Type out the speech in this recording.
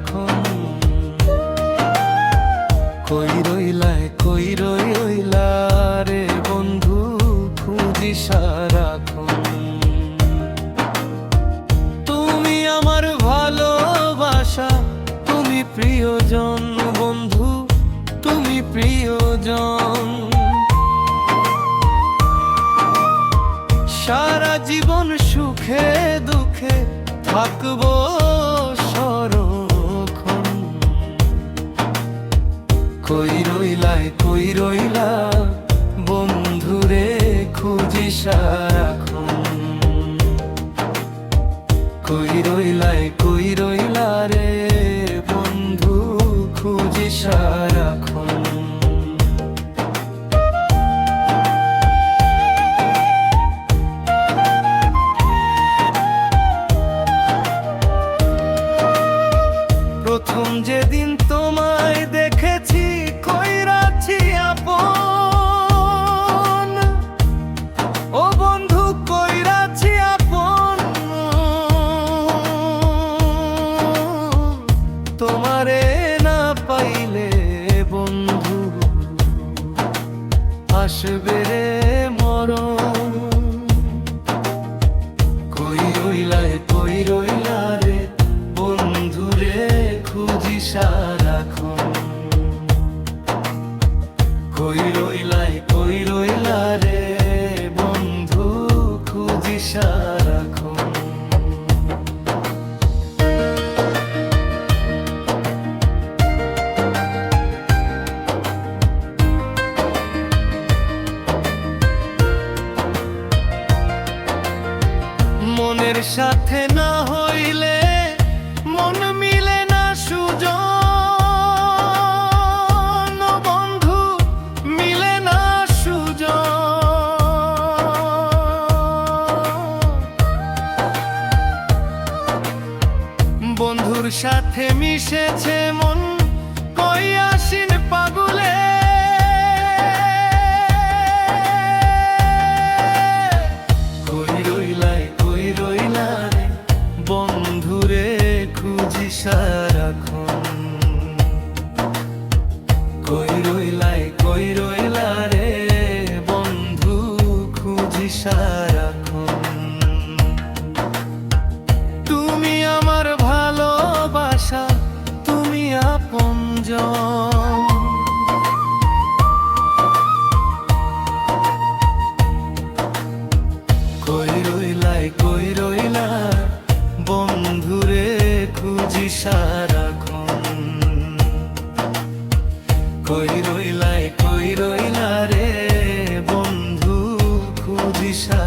সারাক্ষণ। কই রইলা রে বন্ধু খুঁজি সারাক্ষণ। তুমি আমার ভালোবাসা, তুমি প্রিয়জন বন্ধু, তুমি প্রিয়জন। সারা জীবন সুখে দুঃখে থাকবো সরক্ষণ। কই রইলা বন্ধুরে খুঁজি সারাক্ষণ। কই রইলা রে বন্ধু খুঁজি সারাক্ষণ। প্রথম যেদিন তোমায় দেখেছি কইরাছি আপন, ও বন্ধু কইরাছি আপন। তোমারে না পাইলে বন্ধু আসবে রে মরণ। কই রইলা রে বন্ধুরে খুঁজি সারাক্ষণ। কই রইলা রে বন্ধু খুঁজি সারাক্ষণ। মনের সাথে না হইলে মন মিলে না সুজন, বন্ধু মিলে না সুজন। বন্ধুর সাথে মিশেছে মন, কই আসিন পাগলে। কই রইলা রে বন্ধুরে খুঁজি সারাক্ষণ। কই রইলা রে বন্ধু খুঁজি সারাক্ষণ। তুমি আমার ভালোবাসা, তুমি আপনজন। কই রইলা বন্ধুরে খুঁজি সারাক্ষণ। কই রইলা রে বন্ধু খুঁজি সারাক্ষণ।